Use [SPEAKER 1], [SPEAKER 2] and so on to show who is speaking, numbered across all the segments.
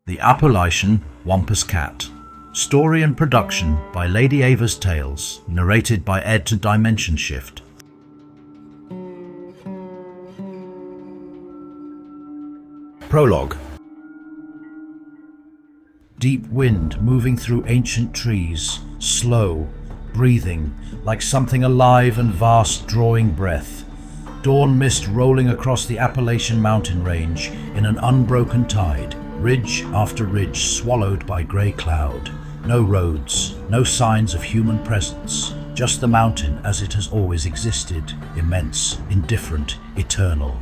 [SPEAKER 1] The Appalachian Wampus Cat. Story and production by Lady-Ava's Tales, narrated by Ed to Dimension Shift. Prologue. Deep wind moving through ancient trees, slow, breathing, like something alive and vast drawing breath. Dawn mist rolling across the Appalachian mountain range in an unbroken tide, ridge after ridge swallowed by grey cloud. No roads, no signs of human presence, just the mountain as it has always existed, immense, indifferent, eternal.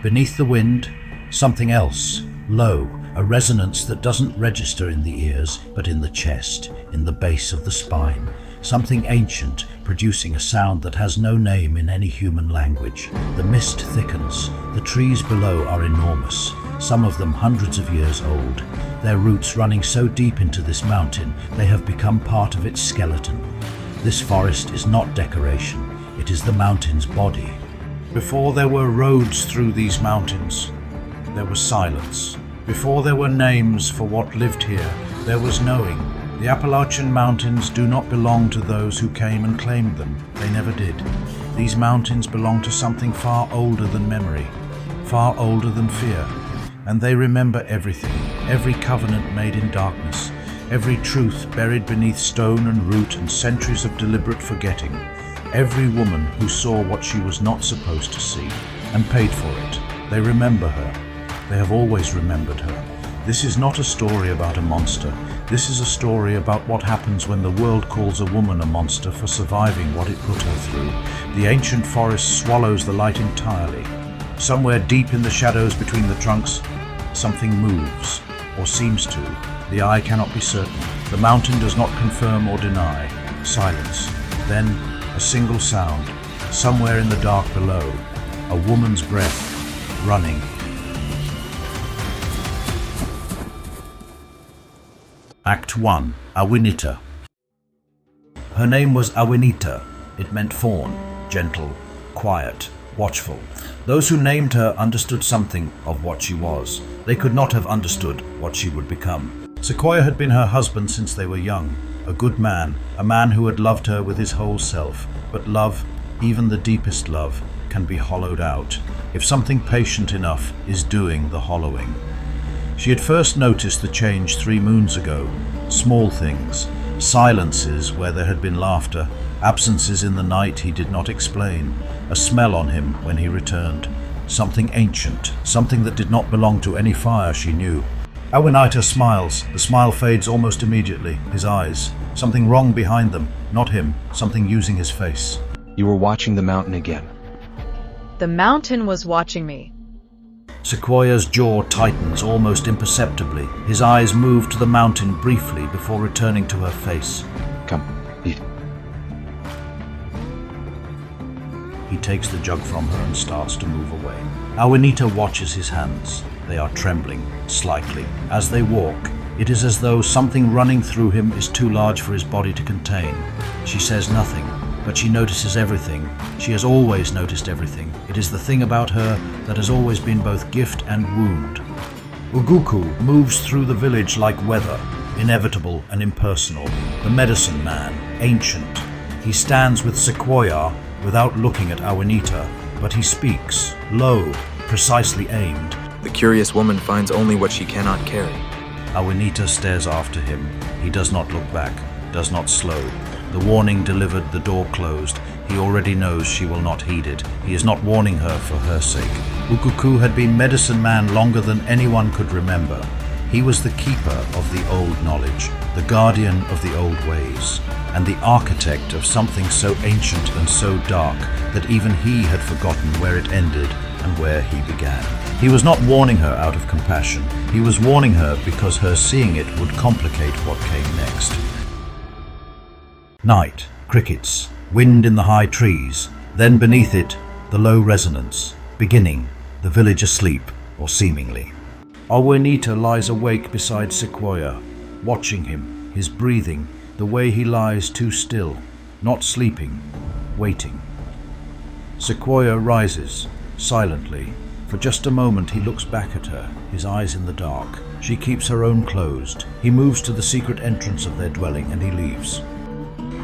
[SPEAKER 1] Beneath the wind, something else, low, a resonance that doesn't register in the ears, but in the chest, in the base of the spine. Something ancient, producing a sound that has no name in any human language. The mist thickens. The trees below are enormous, some of them hundreds of years old. Their roots running so deep into this mountain, they have become part of its skeleton. This forest is not decoration, it is the mountain's body. Before there were roads through these mountains, there was silence. Before there were names for what lived here, there was knowing. The Appalachian Mountains do not belong to those who came and claimed them. They never did. These mountains belong to something far older than memory, far older than fear. And they remember everything, every covenant made in darkness, every truth buried beneath stone and root and centuries of deliberate forgetting. Every woman who saw what she was not supposed to see and paid for it. They remember her. They have always remembered her. This is not a story about a monster. This is a story about what happens when the world calls a woman a monster for surviving what it put her through. The ancient forest swallows the light entirely. Somewhere deep in the shadows between the trunks, something moves, or seems to. The eye cannot be certain. The mountain does not confirm or deny. Silence. Then a single sound. Somewhere in the dark below, a woman's breath, running. Act 1. Awinita. Her name was Awinita. It meant fawn, gentle, quiet, watchful. Those who named her understood something of what she was. They could not have understood what she would become. Sequoia had been her husband since they were young, a good man, a man who had loved her with his whole self. But love, even the deepest love, can be hollowed out if something patient enough is doing the hollowing. She had first noticed the change 3 moons ago. Small things, silences where there had been laughter, absences in the night he did not explain, a smell on him when he returned. Something ancient, something that did not belong to any fire she knew. Awinita smiles. The smile fades almost immediately. His eyes. Something wrong behind them. Not him. Something using his face.
[SPEAKER 2] You were watching the mountain again.
[SPEAKER 3] The mountain was watching me.
[SPEAKER 1] Sequoia's jaw tightens almost imperceptibly. His eyes move to the mountain briefly before returning to her face.
[SPEAKER 2] Come, eat.
[SPEAKER 1] He takes the jug from her and starts to move away. Awinita watches his hands. They are trembling, slightly. As they walk, it is as though something running through him is too large for his body to contain. She says nothing, but she notices everything. She has always noticed everything. It is the thing about her that has always been both gift and wound. Uguku moves through the village like weather, inevitable and impersonal. The medicine man, ancient. He stands with Sequoia without looking at Awinita, but he speaks, low, precisely aimed.
[SPEAKER 4] The curious woman finds only what she cannot carry.
[SPEAKER 1] Awinita stares after him. He does not look back, does not slow. The warning delivered, the door closed. He already knows she will not heed it. He is not warning her for her sake. Uguku had been medicine man longer than anyone could remember. He was the keeper of the old knowledge, the guardian of the old ways, and the architect of something so ancient and so dark that even he had forgotten where it ended and where he began. He was not warning her out of compassion. He was warning her because her seeing it would complicate what came next. Night, crickets, wind in the high trees, then beneath it, the low resonance, beginning, the village asleep, or seemingly. Awinita lies awake beside Sequoia, watching him, his breathing, the way he lies too still, not sleeping, waiting. Sequoia rises, silently. For just a moment he looks back at her, his eyes in the dark. She keeps her own closed. He moves to the secret entrance of their dwelling and he leaves.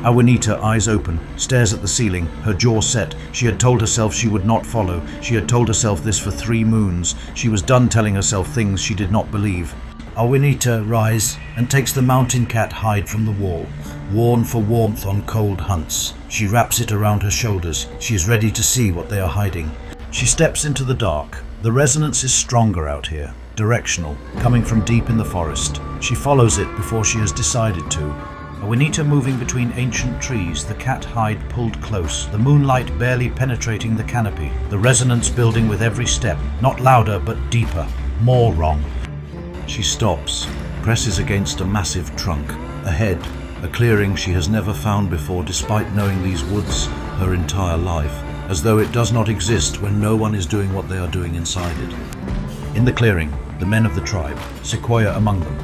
[SPEAKER 1] Awinita, eyes open, stares at the ceiling, her jaw set. She had told herself she would not follow. She had told herself this for 3 moons. She was done telling herself things she did not believe. Awinita rises and takes the mountain cat hide from the wall, worn for warmth on cold hunts. She wraps it around her shoulders. She is ready to see what they are hiding. She steps into the dark. The resonance is stronger out here, directional, coming from deep in the forest. She follows it before she has decided to. Awinita moving between ancient trees, the cat hide pulled close, the moonlight barely penetrating the canopy, the resonance building with every step, not louder but deeper, more wrong. She stops, presses against a massive trunk. Ahead, a clearing she has never found before despite knowing these woods her entire life, as though it does not exist when no one is doing what they are doing inside it. In the clearing, the men of the tribe, Sequoia among them,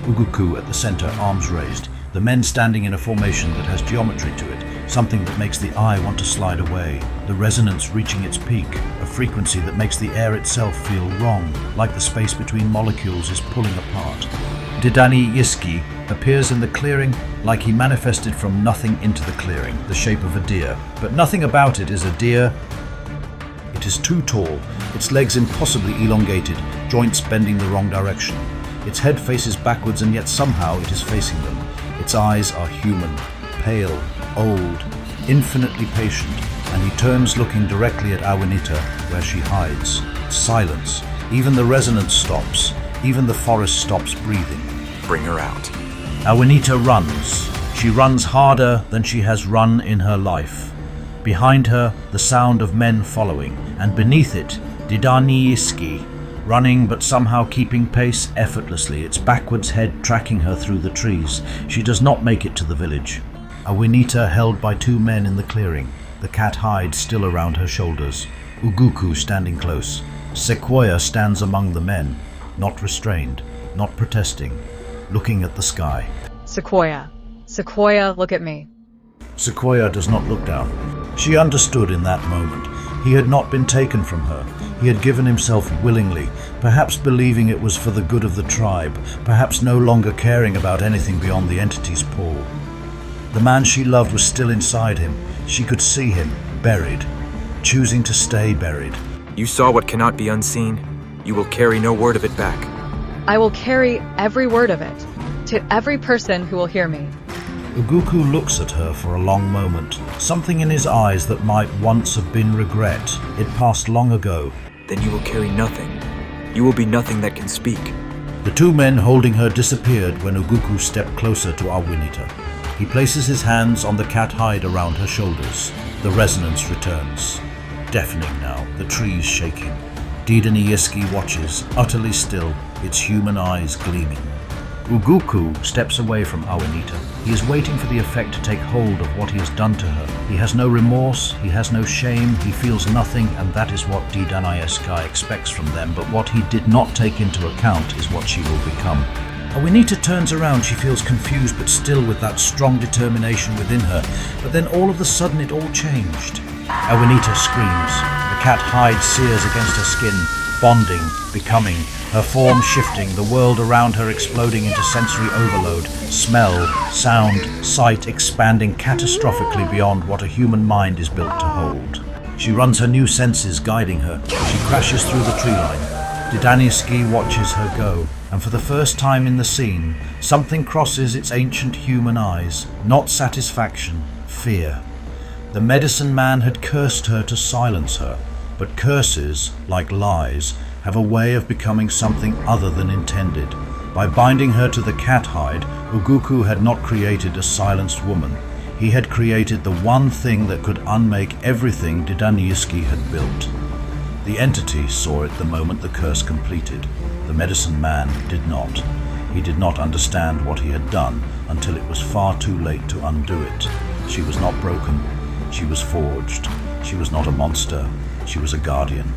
[SPEAKER 1] Uguku at the center, arms raised, the men standing in a formation that has geometry to it, something that makes the eye want to slide away, the resonance reaching its peak, a frequency that makes the air itself feel wrong, like the space between molecules is pulling apart. Didani Yiski appears in the clearing like he manifested from nothing into the clearing, the shape of a deer, but nothing about it is a deer. It is too tall, its legs impossibly elongated, joints bending the wrong direction. Its head faces backwards and yet somehow it is facing them. Its eyes are human, pale, old, infinitely patient, and he turns looking directly at Awinita where she hides. Silence. Even the resonance stops. Even the forest stops breathing.
[SPEAKER 4] Bring her out.
[SPEAKER 1] Awinita runs. She runs harder than she has run in her life. Behind her, the sound of men following, and beneath it, Didani Iski, running but somehow keeping pace effortlessly, its backwards head tracking her through the trees. She does not make it to the village. Awinita held by 2 men in the clearing, the cat hide still around her shoulders. Uguku standing close. Sequoia stands among the men, not restrained, not protesting, looking at the sky.
[SPEAKER 3] Sequoia. Sequoia, look at me.
[SPEAKER 1] Sequoia does not look down. She understood in that moment. He had not been taken from her. He had given himself willingly, perhaps believing it was for the good of the tribe, perhaps no longer caring about anything beyond the entity's pull. The man she loved was still inside him. She could see him, buried, choosing to stay buried.
[SPEAKER 4] You saw what cannot be unseen. You will carry no word of it back.
[SPEAKER 3] I will carry every word of it to every person who will hear me.
[SPEAKER 1] Uguku looks at her for a long moment, something in his eyes that might once have been regret. It passed long ago.
[SPEAKER 4] Then you will carry nothing. You will be nothing that can speak.
[SPEAKER 1] The 2 men holding her disappeared when Uguku stepped closer to Awinita. He places his hands on the cat hide around her shoulders. The resonance returns. Deafening now, the trees shaking. Didani Yiski watches, utterly still, its human eyes gleaming. Uguku steps away from Awinita. He is waiting for the effect to take hold of what he has done to her. He has no remorse, he has no shame, he feels nothing, and that is what Didani Yiski expects from them, but what he did not take into account is what she will become. Awinita turns around, she feels confused but still with that strong determination within her, but then all of a sudden it all changed. Awinita screams. The cat hide sears against her skin, bonding, becoming, her form shifting, the world around her exploding into sensory overload, smell, sound, sight expanding catastrophically beyond what a human mind is built to hold. She runs her new senses guiding her. She crashes through the tree line. Didani watches her go, and for the first time in the scene, something crosses its ancient human eyes, not satisfaction, fear. The medicine man had cursed her to silence her, but curses, like lies, have a way of becoming something other than intended. By binding her to the cat hide, Uguku had not created a silenced woman. He had created the one thing that could unmake everything Didani had built. The entity saw it the moment the curse completed. The medicine man did not. He did not understand what he had done until it was far too late to undo it. She was not broken. She was forged. She was not a monster. She was a guardian.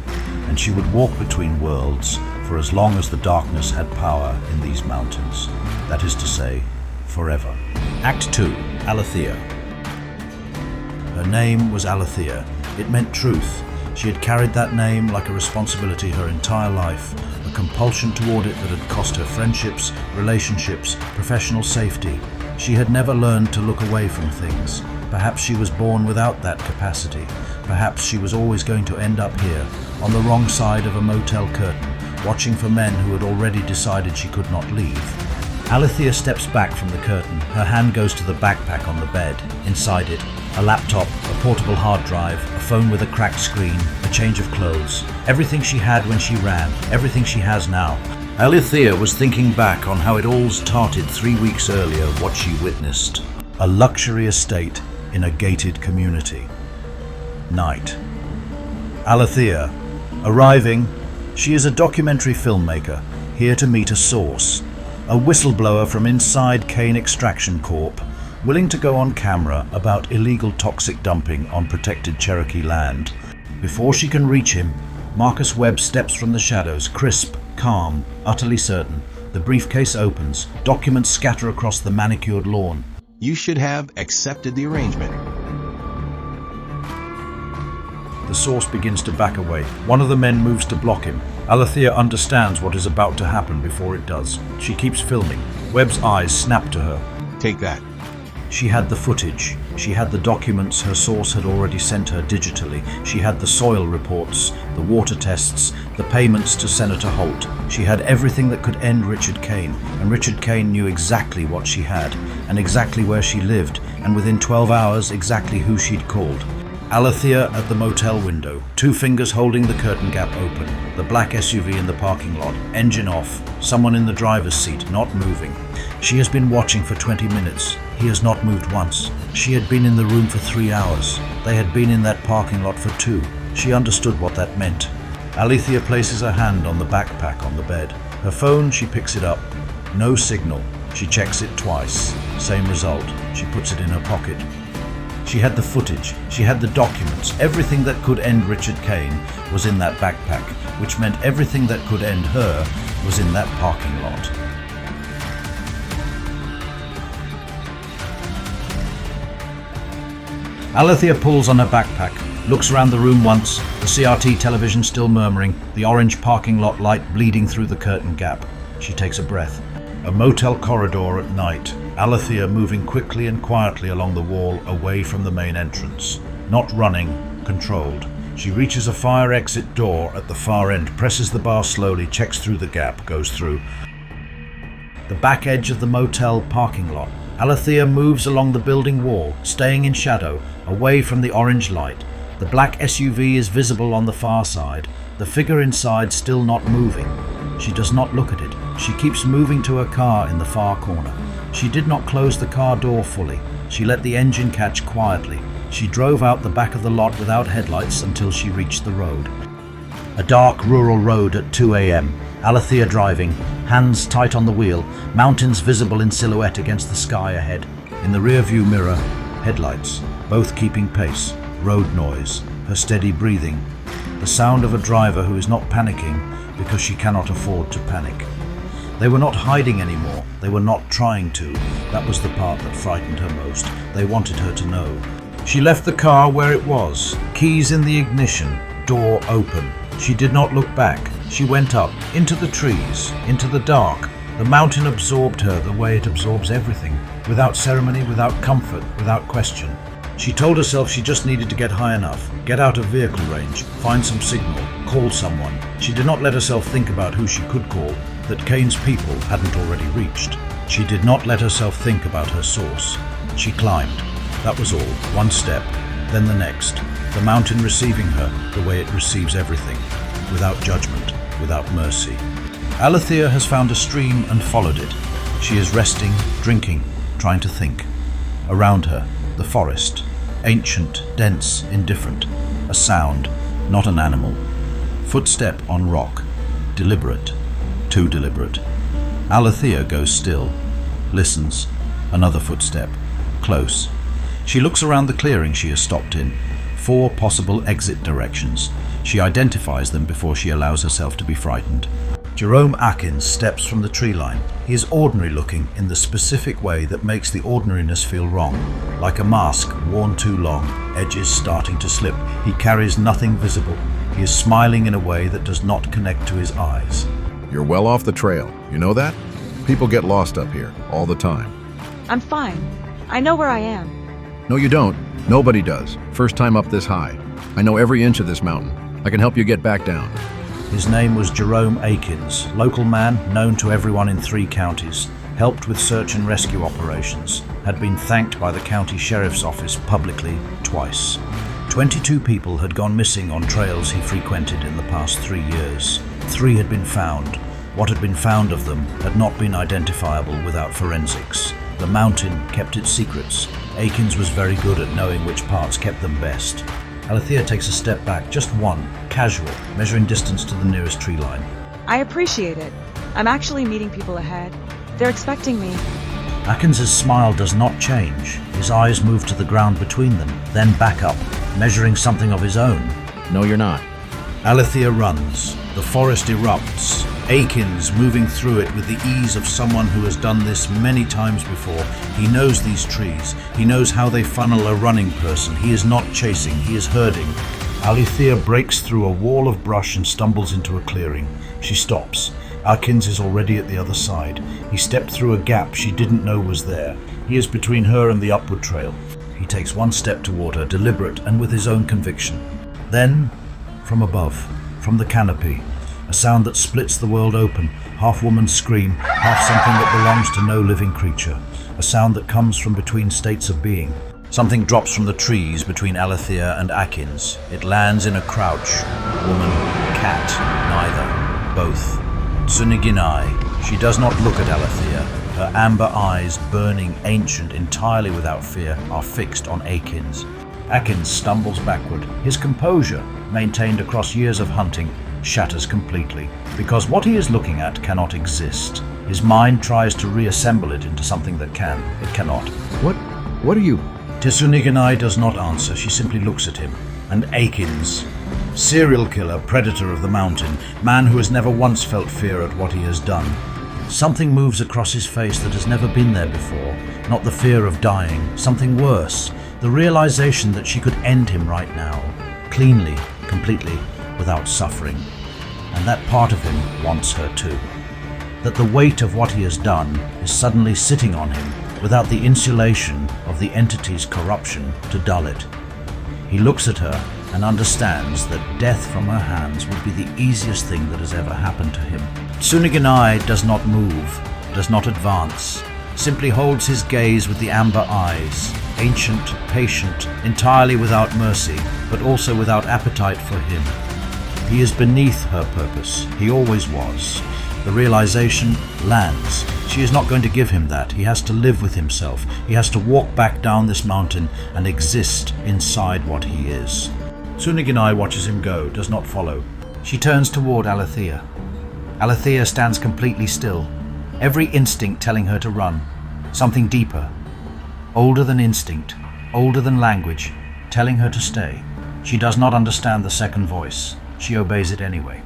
[SPEAKER 1] And she would walk between worlds for as long as the darkness had power in these mountains. That is to say, forever. Act 2. Alethea. Her name was Alethea. It meant truth. She had carried that name like a responsibility her entire life, a compulsion toward it that had cost her friendships, relationships, professional safety. She had never learned to look away from things. Perhaps she was born without that capacity. Perhaps she was always going to end up here, on the wrong side of a motel curtain, watching for men who had already decided she could not leave. Alethea steps back from the curtain. Her hand goes to the backpack on the bed. Inside it, a laptop, a portable hard drive, a phone with a cracked screen, a change of clothes. Everything she had when she ran, everything she has now. Alethea was thinking back on how it all started 3 weeks earlier, what she witnessed. A luxury estate in a gated community. Night. Alethea. Arriving. She is a documentary filmmaker, here to meet a source. A whistleblower from inside Kane Extraction Corp, willing to go on camera about illegal toxic dumping on protected Cherokee land. Before she can reach him, Marcus Webb steps from the shadows, crisp, calm, utterly certain. The briefcase opens, documents scatter across the manicured lawn.
[SPEAKER 5] You should have accepted the arrangement.
[SPEAKER 1] The source begins to back away. One of the men moves to block him. Alethea understands what is about to happen before it does. She keeps filming. Webb's eyes snap to her.
[SPEAKER 5] Take that.
[SPEAKER 1] She had the footage. She had the documents her source had already sent her digitally. She had the soil reports, the water tests, the payments to Senator Holt. She had everything that could end Richard Kane, and Richard Kane knew exactly what she had, and exactly where she lived, and within 12 hours exactly who she'd called. Alethea at the motel window, 2 fingers holding the curtain gap open, the black SUV in the parking lot, engine off, someone in the driver's seat, not moving. She has been watching for 20 minutes. He has not moved once. She had been in the room for 3 hours. They had been in that parking lot for 2. She understood what that meant. Alethea places her hand on the backpack on the bed. Her phone, she picks it up. No signal. She checks it twice. Same result. She puts it in her pocket. She had the footage, she had the documents, everything that could end Richard Kane was in that backpack, which meant everything that could end her was in that parking lot. Alethea pulls on her backpack, looks around the room once, the CRT television still murmuring, the orange parking lot light bleeding through the curtain gap. She takes a breath. A motel corridor at night. Alethea moving quickly and quietly along the wall away from the main entrance. Not running, controlled. She reaches a fire exit door at the far end, presses the bar slowly, checks through the gap, goes through. The back edge of the motel parking lot. Alethea moves along the building wall, staying in shadow, away from the orange light. The black SUV is visible on the far side, the figure inside still not moving. She does not look at it. She keeps moving to her car in the far corner. She did not close the car door fully. She let the engine catch quietly. She drove out the back of the lot without headlights until she reached the road. A dark rural road at 2 a.m. Alethea driving, hands tight on the wheel, mountains visible in silhouette against the sky ahead. In the rear-view mirror, headlights, both keeping pace, road noise, her steady breathing, the sound of a driver who is not panicking because she cannot afford to panic. They were not hiding anymore. They were not trying to. That was the part that frightened her most. They wanted her to know. She left the car where it was, keys in the ignition, door open. She did not look back. She went up, into the trees, into the dark. The mountain absorbed her the way it absorbs everything, without ceremony, without comfort, without question. She told herself she just needed to get high enough, get out of vehicle range, find some signal, call someone. She did not let herself think about who she could call, that Kane's people hadn't already reached. She did not let herself think about her source. She climbed. That was all. One step, then the next. The mountain receiving her the way it receives everything, without judgment, without mercy. Alethea has found a stream and followed it. She is resting, drinking, trying to think. Around her, the forest, ancient, dense, indifferent. A sound, not an animal. Footstep on rock, deliberate, too deliberate. Alethea goes still, listens. Another footstep, close. She looks around the clearing she has stopped in. 4 possible exit directions. She identifies them before she allows herself to be frightened. Jerome Atkins steps from the tree line. He is ordinary looking in the specific way that makes the ordinariness feel wrong. Like a mask worn too long, edges starting to slip. He carries nothing visible. He is smiling in a way that does not connect to his eyes.
[SPEAKER 6] You're well off the trail. You know that? People get lost up here all the time.
[SPEAKER 3] I'm fine. I know where I am.
[SPEAKER 6] No, you don't. Nobody does. First time up this high. I know every inch of this mountain. I can help you get back down.
[SPEAKER 1] His name was Jerome Akins, local man known to everyone in 3 counties, helped with search and rescue operations, had been thanked by the county sheriff's office publicly twice. 22 people had gone missing on trails he frequented in the past 3 years. 3 had been found. What had been found of them had not been identifiable without forensics. The mountain kept its secrets. Akins was very good at knowing which parts kept them best. Alethea takes a step back, just one, casual, measuring distance to the nearest tree line.
[SPEAKER 3] I appreciate it. I'm actually meeting people ahead. They're expecting me.
[SPEAKER 1] Akins's smile does not change. His eyes move to the ground between them, then back up, measuring something of his own.
[SPEAKER 7] No, you're not.
[SPEAKER 1] Alethea runs. The forest erupts. Akins moving through it with the ease of someone who has done this many times before. He knows these trees. He knows how they funnel a running person. He is not chasing, he is herding. Alethea breaks through a wall of brush and stumbles into a clearing. She stops. Akins is already at the other side. He stepped through a gap she didn't know was there. He is between her and the upward trail. He takes one step toward her, deliberate and with his own conviction. Then, from above, from the canopy, a sound that splits the world open, half woman's scream, half something that belongs to no living creature. A sound that comes from between states of being. Something drops from the trees between Alethea and Akins. It lands in a crouch. Woman, cat, neither, both. Tsuniginai. She does not look at Alethea. Her amber eyes, burning, ancient, entirely without fear, are fixed on Akins. Akins stumbles backward. His composure, maintained across years of hunting, shatters completely, because what he is looking at cannot exist. His mind tries to reassemble it into something that can. It cannot.
[SPEAKER 6] What are you?
[SPEAKER 1] Tsuniginai does not answer. She simply looks at him. And Akins, serial killer, predator of the mountain, man who has never once felt fear at what he has done. Something moves across his face that has never been there before. Not the fear of dying, something worse. The realization that she could end him right now, cleanly, completely, without suffering. And that part of him wants her too. That the weight of what he has done is suddenly sitting on him without the insulation of the entity's corruption to dull it. He looks at her and understands that death from her hands would be the easiest thing that has ever happened to him. Tsuniginai does not move, does not advance, simply holds his gaze with the amber eyes, ancient, patient, entirely without mercy, but also without appetite for him. He is beneath her purpose. He always was. The realization lands. She is not going to give him that. He has to live with himself. He has to walk back down this mountain and exist inside what he is. Tsuniginai watches him go, does not follow. She turns toward Alethea. Alethea stands completely still, every instinct telling her to run. Something deeper, older than instinct, older than language, telling her to stay. She does not understand the second voice. She obeys it anyway.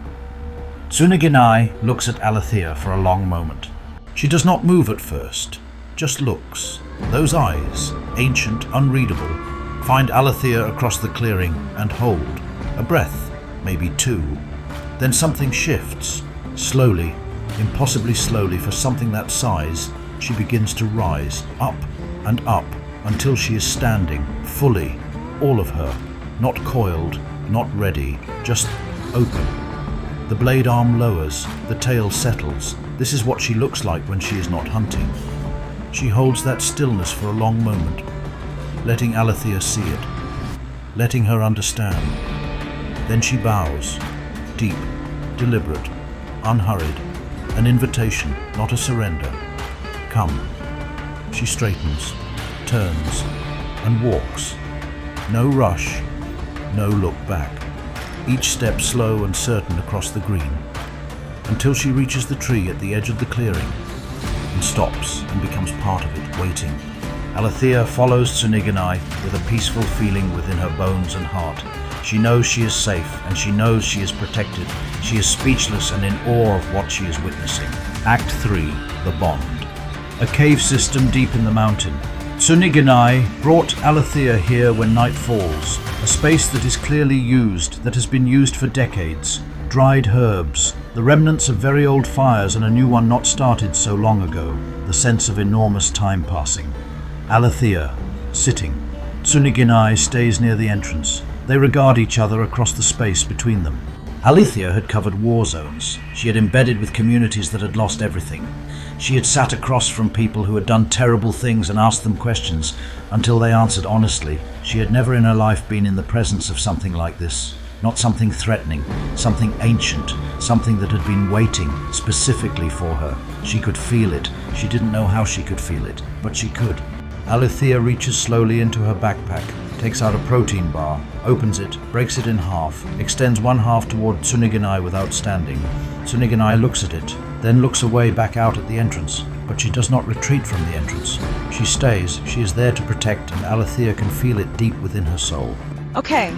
[SPEAKER 1] Tsuniginai looks at Alethea for a long moment. She does not move at first, just looks. Those eyes, ancient, unreadable, find Alethea across the clearing and hold. A breath, maybe 2. Then something shifts. Slowly, impossibly slowly for something that size, she begins to rise, up and up, until she is standing, fully, all of her, not coiled, not ready, just open. The blade arm lowers, the tail settles. This is what she looks like when she is not hunting. She holds that stillness for a long moment, letting Alethea see it, letting her understand. Then she bows, deep, deliberate, unhurried, an invitation, not a surrender. Come. She straightens, turns, and walks. No rush, no look back. Each step slow and certain across the green, until she reaches the tree at the edge of the clearing and stops and becomes part of it, waiting. Alethea follows Tsuniginai with a peaceful feeling within her bones and heart. She knows she is safe, and she knows she is protected. She is speechless and in awe of what she is witnessing. Act 3, The Bond. A cave system deep in the mountain. Tsuniginai brought Alethea here when night falls, a space that is clearly used, that has been used for decades. Dried herbs, The remnants of very old fires and a new one not started so long ago, the sense of enormous time passing. Alethea, sitting. Tsuniginai stays near the entrance. They regard each other across the space between them. Alethea had covered war zones. She had embedded with communities that had lost everything. She had sat across from people who had done terrible things and asked them questions until they answered honestly. She had never in her life been in the presence of something like this. Not something threatening, something ancient, something that had been waiting specifically for her. She could feel it. She didn't know how she could feel it, but she could. Alethea reaches slowly into her backpack, takes out a protein bar, opens it, breaks it in half, extends one half toward Tsuniginai without standing. Tsuniginai looks at it, then looks away back out at the entrance, but she does not retreat from the entrance. She stays, she is there to protect, and Alethea can feel it deep within her soul.
[SPEAKER 3] Okay,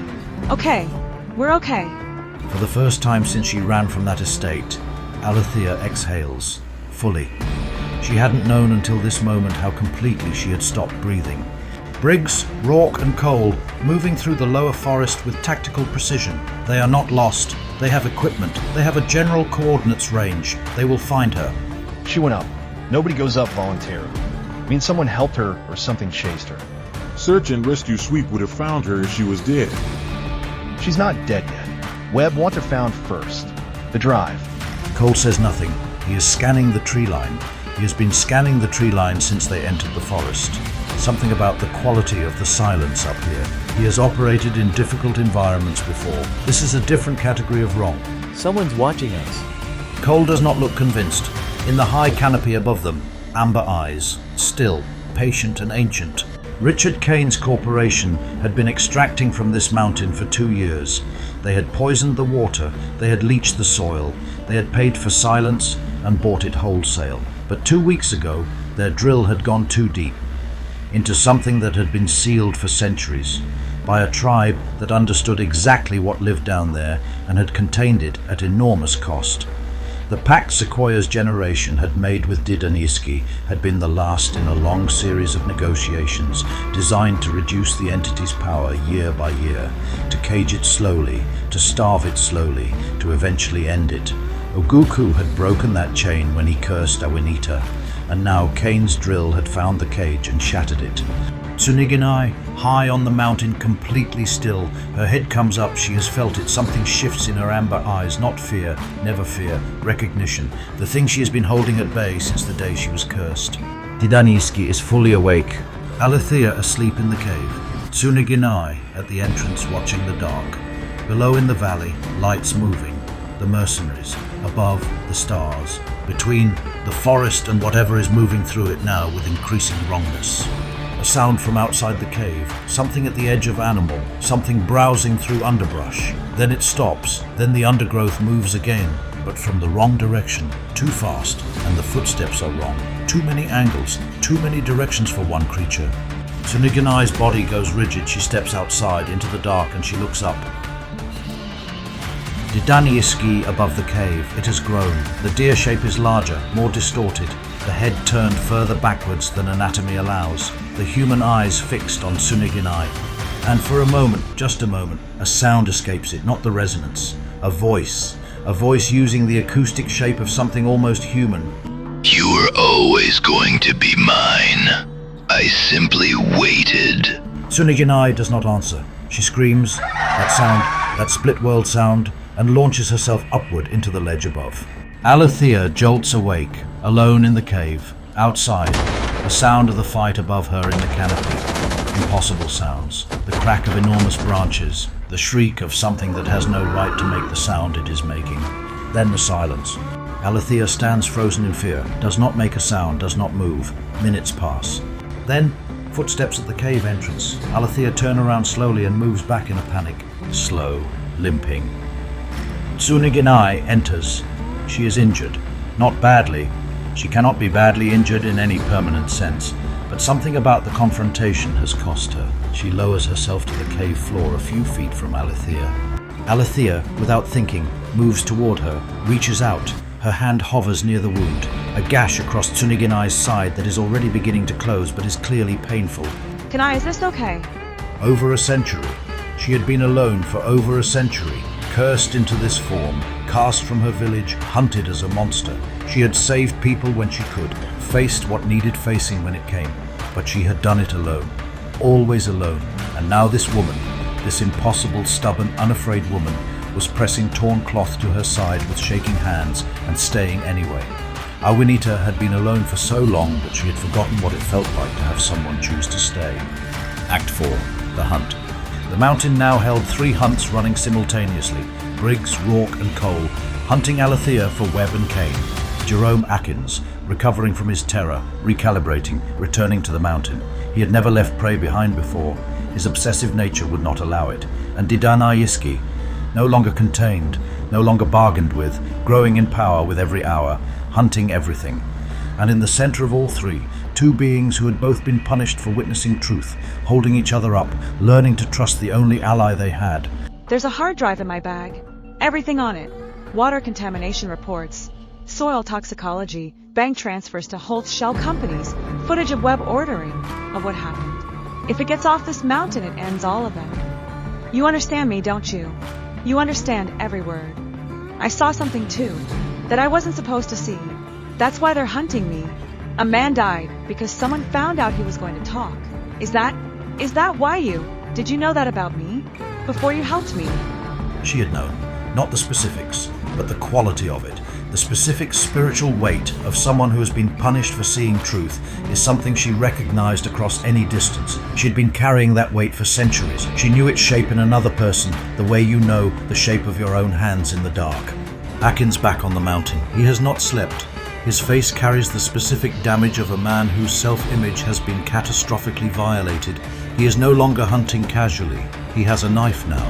[SPEAKER 3] we're okay.
[SPEAKER 1] For the first time since she ran from that estate, Alethea exhales, fully. She hadn't known until this moment how completely she had stopped breathing. Briggs, Rourke and Cole, moving through the lower forest with tactical precision. They are not lost. They have equipment. They have a general coordinates range. They will find her.
[SPEAKER 7] She went up. Nobody goes up voluntarily. I mean, someone helped her or something chased her.
[SPEAKER 8] Search and rescue sweep would have found her if she was dead.
[SPEAKER 7] She's not dead yet. Webb wants her found first. The drive.
[SPEAKER 1] Cole says nothing. He is scanning the tree line. He has been scanning the tree line since they entered the forest. Something about the quality of the silence up here. He has operated in difficult environments before. This is a different category of wrong.
[SPEAKER 9] Someone's watching us.
[SPEAKER 1] Cole does not look convinced. In the high canopy above them, amber eyes, still, patient and ancient. Richard Kane's corporation had been extracting from this mountain for 2 years. They had poisoned the water, they had leached the soil, they had paid for silence and bought it wholesale. But 2 weeks ago, their drill had gone too deep, into something that had been sealed for centuries, by a tribe that understood exactly what lived down there and had contained it at enormous cost. The pact Sequoia's generation had made with Didaniski had been the last in a long series of negotiations designed to reduce the entity's power year by year, to cage it slowly, to starve it slowly, to eventually end it. Oguku had broken that chain when he cursed Awinita, and now Kane's drill had found the cage and shattered it. Tsuniginai, high on the mountain, completely still. Her head comes up, she has felt it. Something shifts in her amber eyes, not fear, never fear, recognition. The thing she has been holding at bay since the day she was cursed. Didaniski is fully awake. Alethea asleep in the cave. Tsuniginai at the entrance watching the dark. Below in the valley, lights moving. The mercenaries, above the stars, between the forest and whatever is moving through it now with increasing wrongness. A sound from outside the cave, something at the edge of animal, something browsing through underbrush. Then it stops, then the undergrowth moves again, but from the wrong direction, too fast, and the footsteps are wrong. Too many angles, too many directions for one creature. Tsuniginai's body goes rigid, she steps outside into the dark and she looks up. Didaniski above the cave, it has grown. The deer shape is larger, more distorted, the head turned further backwards than anatomy allows, the human eyes fixed on Tsuniginai. And for a moment, just a moment, a sound escapes it, not the resonance. A voice using the acoustic shape of something almost human.
[SPEAKER 10] You were always going to be mine. I simply waited.
[SPEAKER 1] Tsuniginai does not answer. She screams, that sound, that split world sound, and launches herself upward into the ledge above. Alethea jolts awake, alone in the cave, outside, the sound of the fight above her in the canopy. Impossible sounds, the crack of enormous branches, the shriek of something that has no right to make the sound it is making. Then the silence. Alethea stands frozen in fear, does not make a sound, does not move. Minutes pass. Then, footsteps at the cave entrance. Alethea turns around slowly and moves back in a panic. Slow, limping. Tsuniginai enters. She is injured. Not badly. She cannot be badly injured in any permanent sense, but something about the confrontation has cost her. She lowers herself to the cave floor a few feet from Alethea. Alethea, without thinking, moves toward her, reaches out. Her hand hovers near the wound, a gash across Tsuniginai's side that is already beginning to close but is clearly painful.
[SPEAKER 3] Kanai, is this okay?
[SPEAKER 1] Over a century. She had been alone for over a century, cursed into this form, cast from her village, hunted as a monster. She had saved people when she could, faced what needed facing when it came, but she had done it alone, always alone. And now this woman, this impossible, stubborn, unafraid woman, was pressing torn cloth to her side with shaking hands and staying anyway. Awinita had been alone for so long that she had forgotten what it felt like to have someone choose to stay. Act 4. The Hunt. The mountain now held 3 hunts running simultaneously: Briggs, Rourke and Cole, hunting Alethea for Webb and Kane. Jerome Atkins, recovering from his terror, recalibrating, returning to the mountain. He had never left prey behind before. His obsessive nature would not allow it. And Didana, no longer contained, no longer bargained with, growing in power with every hour, hunting everything. And in the center of all 3, 2 beings who had both been punished for witnessing truth, holding each other up, learning to trust the only ally they had.
[SPEAKER 11] There's a hard drive in my bag. Everything on it. Water contamination reports, soil toxicology, bank transfers to Holt's shell companies, footage of Webb ordering, of what happened. If it gets off this mountain, it ends all of them. You understand me, don't you? You understand every word. I saw something too, that I wasn't supposed to see. That's why they're hunting me. A man died because someone found out he was going to talk. Is that why you? Did you know that about me? Before you helped me?
[SPEAKER 1] She had known, not the specifics, but the quality of it. The specific spiritual weight of someone who has been punished for seeing truth is something she recognized across any distance. She'd been carrying that weight for centuries. She knew its shape in another person, the way you know the shape of your own hands in the dark. Atkins back on the mountain. He has not slept. His face carries the specific damage of a man whose self-image has been catastrophically violated. He is no longer hunting casually. He has a knife now.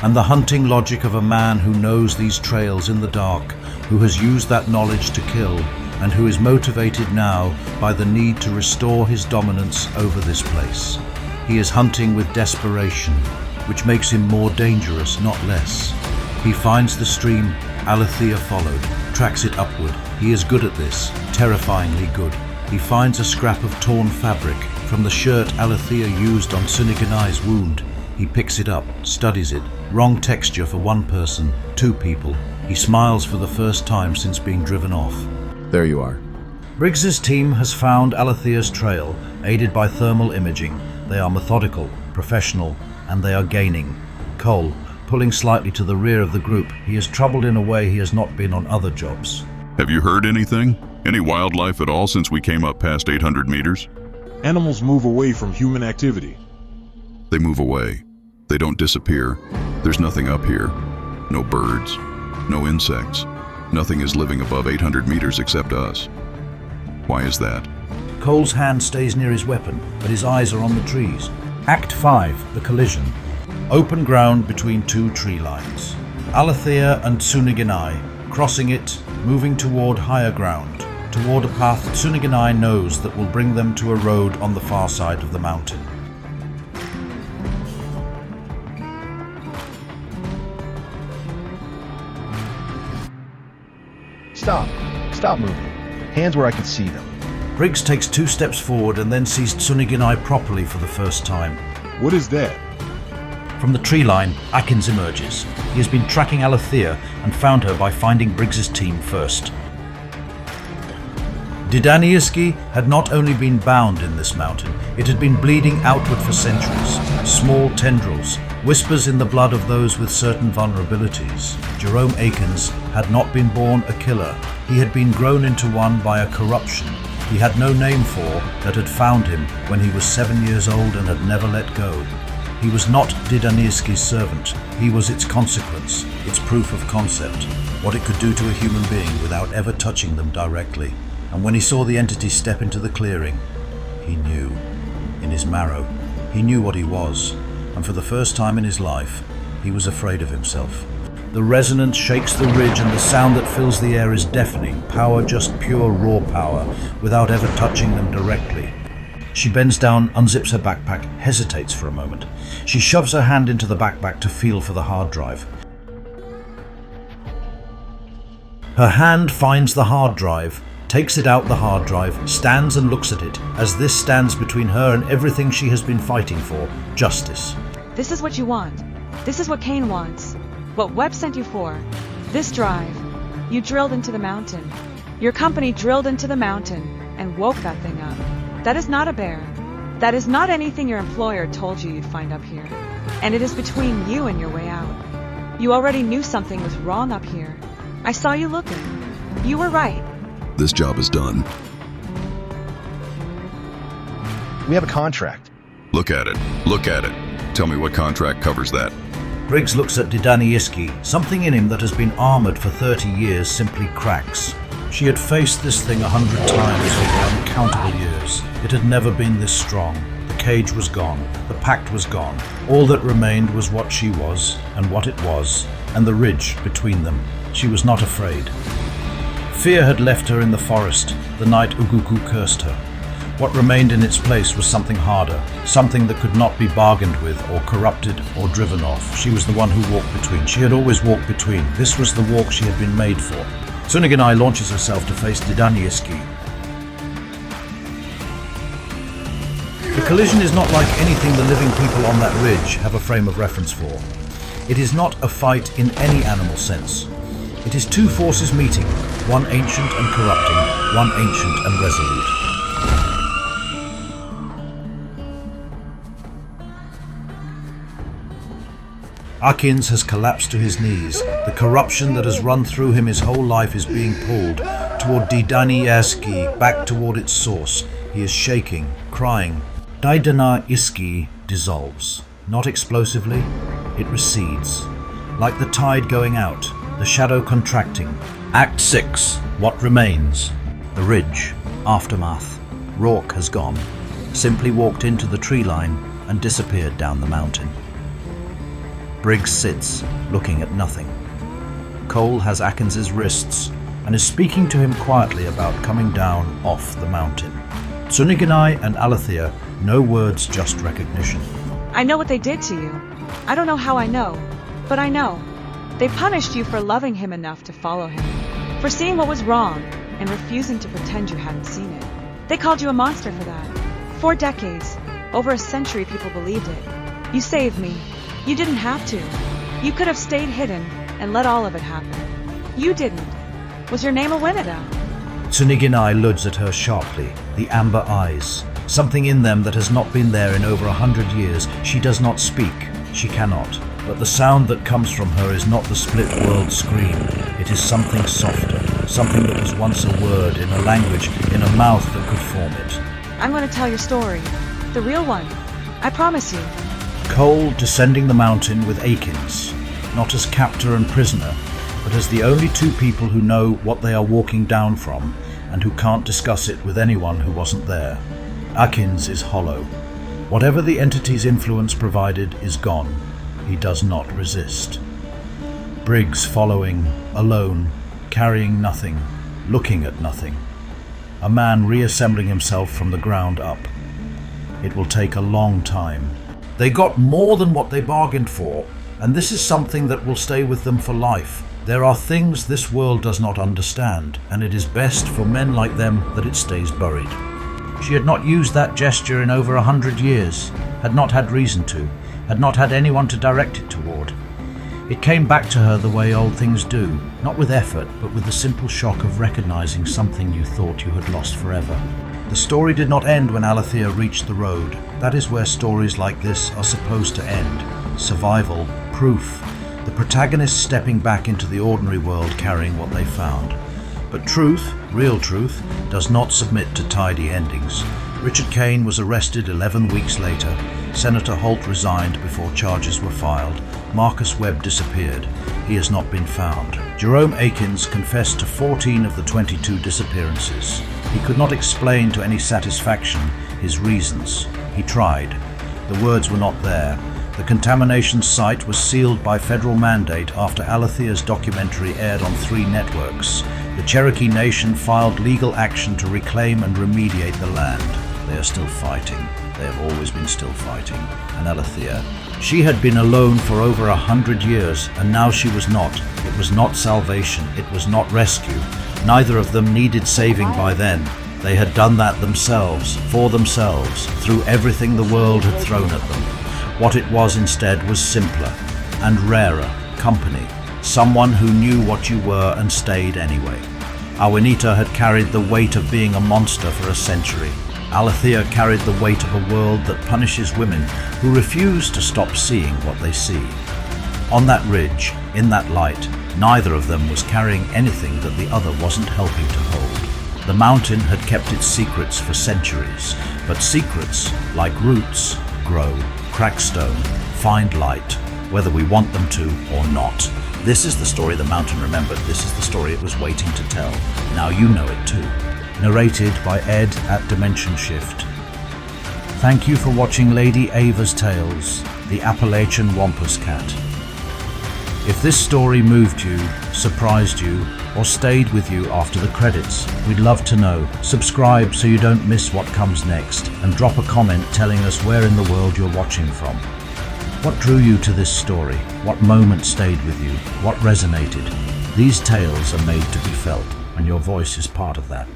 [SPEAKER 1] And the hunting logic of a man who knows these trails in the dark, who has used that knowledge to kill, and who is motivated now by the need to restore his dominance over this place. He is hunting with desperation, which makes him more dangerous, not less. He finds the stream. Alethea followed, tracks it upward. He is good at this, terrifyingly good. He finds a scrap of torn fabric from the shirt Alethea used on Suniganai's wound. He picks it up, studies it. Wrong texture for one person, 2 people. He smiles for the first time since being driven off.
[SPEAKER 6] There you are.
[SPEAKER 1] Briggs's team has found Alethea's trail, aided by thermal imaging. They are methodical, professional, and they are gaining. Cole, pulling slightly to the rear of the group, he is troubled in a way he has not been on other jobs.
[SPEAKER 8] Have you heard anything? Any wildlife at all since we came up past 800 meters? Animals move away from human activity.
[SPEAKER 12] They move away. They don't disappear. There's nothing up here. No birds. No insects. Nothing is living above 800 meters except us. Why is that?
[SPEAKER 1] Cole's hand stays near his weapon, but his eyes are on the trees. Act 5, the collision. Open ground between 2 tree lines. Alethea and Suniganai, crossing it, moving toward higher ground, toward a path Suniganai knows that will bring them to a road on the far side of the mountain.
[SPEAKER 7] Stop moving. Hands where I can see them.
[SPEAKER 1] Briggs takes 2 steps forward and then sees Suniganai properly for the first time.
[SPEAKER 8] What is that?
[SPEAKER 1] From the tree line, Atkins emerges. He has been tracking Alethea and found her by finding Briggs's team first. Didaniuski had not only been bound in this mountain, it had been bleeding outward for centuries. Small tendrils, whispers in the blood of those with certain vulnerabilities. Jerome Atkins had not been born a killer. He had been grown into one by a corruption he had no name for that had found him when he was 7 years old and had never let go. He was not Didaniuski's servant. He was its consequence, its proof of concept, what it could do to a human being without ever touching them directly. And when he saw the entity step into the clearing, he knew. In his marrow, he knew what he was, and for the first time in his life, he was afraid of himself. The resonance shakes the ridge and the sound that fills the air is deafening, power, just pure raw power, without ever touching them directly. She bends down, unzips her backpack, hesitates for a moment. She shoves her hand into the backpack to feel for the hard drive. Her hand finds the hard drive, takes it out the hard drive, stands and looks at it, as this stands between her and everything she has been fighting for, justice.
[SPEAKER 11] This is what you want. This is what Kane wants. What Webb sent you for. This drive, you drilled into the mountain. Your company drilled into the mountain and woke that thing up. That is not a bear. That is not anything your employer told you you'd find up here. And it is between you and your way out. You already knew something was wrong up here. I saw you looking. You were right.
[SPEAKER 12] This job is done.
[SPEAKER 7] We have a contract.
[SPEAKER 12] Look at it. Look at it. Tell me what contract covers that.
[SPEAKER 1] Briggs looks at Didani Iski. Something in him that has been armored for 30 years simply cracks. She had faced this thing 100 times over uncountable years. It had never been this strong. The cage was gone. The pact was gone. All that remained was what she was, and what it was, and the ridge between them. She was not afraid. Fear had left her in the forest the night Uguku cursed her. What remained in its place was something harder, something that could not be bargained with or corrupted or driven off. She was the one who walked between. She had always walked between. This was the walk she had been made for. Tsunaganai launches herself to face Didani Iski. The collision is not like anything the living people on that ridge have a frame of reference for. It is not a fight in any animal sense. It is two forces meeting, one ancient and corrupting, one ancient and resolute. Akins has collapsed to his knees. The corruption that has run through him his whole life is being pulled toward Didani Iski, back toward its source. He is shaking, crying. Didani Iski dissolves. Not explosively, it recedes. Like the tide going out, the shadow contracting. Act 6. What remains? The ridge. Aftermath. Rourke has gone. Simply walked into the tree line and disappeared down the mountain. Briggs sits, looking at nothing. Cole has Atkins's wrists and is speaking to him quietly about coming down off the mountain. Tsunaganai and Alethea, no words, just recognition.
[SPEAKER 11] I know what they did to you. I don't know how I know, but I know. They punished you for loving him enough to follow him, for seeing what was wrong and refusing to pretend you hadn't seen it. They called you a monster for that. 4 decades, over a century, people believed it. You saved me. You didn't have to. You could have stayed hidden and let all of it happen. You didn't. Was your name Awinita?
[SPEAKER 1] Tsunaganai looks at her sharply, the amber eyes. Something in them that has not been there in over 100 years. She does not speak. She cannot. But the sound that comes from her is not the split world scream. It is something softer, something that was once a word, in a language, in a mouth that could form it.
[SPEAKER 11] I'm going to tell your story. The real one. I promise you.
[SPEAKER 1] Cole descending the mountain with Akins, not as captor and prisoner, but as the only two people who know what they are walking down from and who can't discuss it with anyone who wasn't there. Akins is hollow. Whatever the entity's influence provided is gone. He does not resist. Briggs following, alone, carrying nothing, looking at nothing. A man reassembling himself from the ground up. It will take a long time. They got more than what they bargained for, and this is something that will stay with them for life. There are things this world does not understand, and it is best for men like them that it stays buried. She had not used that gesture in over 100 years, had not had reason to, had not had anyone to direct it toward. It came back to her the way old things do, not with effort, but with the simple shock of recognizing something you thought you had lost forever. The story did not end when Alethea reached the road. That is where stories like this are supposed to end. Survival, proof, the protagonist stepping back into the ordinary world carrying what they found. But truth, real truth, does not submit to tidy endings. Richard Kane was arrested 11 weeks later. Senator Holt resigned before charges were filed. Marcus Webb disappeared. He has not been found. Jerome Akins confessed to 14 of the 22 disappearances. He could not explain to any satisfaction his reasons. He tried. The words were not there. The contamination site was sealed by federal mandate after Alethea's documentary aired on 3 networks. The Cherokee Nation filed legal action to reclaim and remediate the land. They are still fighting. They have always been still fighting. And Alethea, she had been alone for over 100 years, and now she was not. It was not salvation. It was not rescue. Neither of them needed saving by then. They had done that themselves, for themselves, through everything the world had thrown at them. What it was instead was simpler and rarer company. someone who knew what you were and stayed anyway. Awinita had carried the weight of being a monster for a century. Alethea carried the weight of a world that punishes women who refuse to stop seeing what they see. On that ridge, in that light, neither of them was carrying anything that the other wasn't helping to hold. The mountain had kept its secrets for centuries, but secrets, like roots, grow, crack stone, find light, whether we want them to or not. This is the story the mountain remembered. This is the story it was waiting to tell. Now you know it too. Narrated by Ed at Dimension Shift. Thank you for watching Lady-Ava's Tales, the Appalachian Wampus cat. If this story moved you, surprised you, or stayed with you after the credits, we'd love to know. Subscribe so you don't miss what comes next, and drop a comment telling us where in the world you're watching from. What drew you to this story? What moment stayed with you? What resonated? These tales are made to be felt, and your voice is part of that.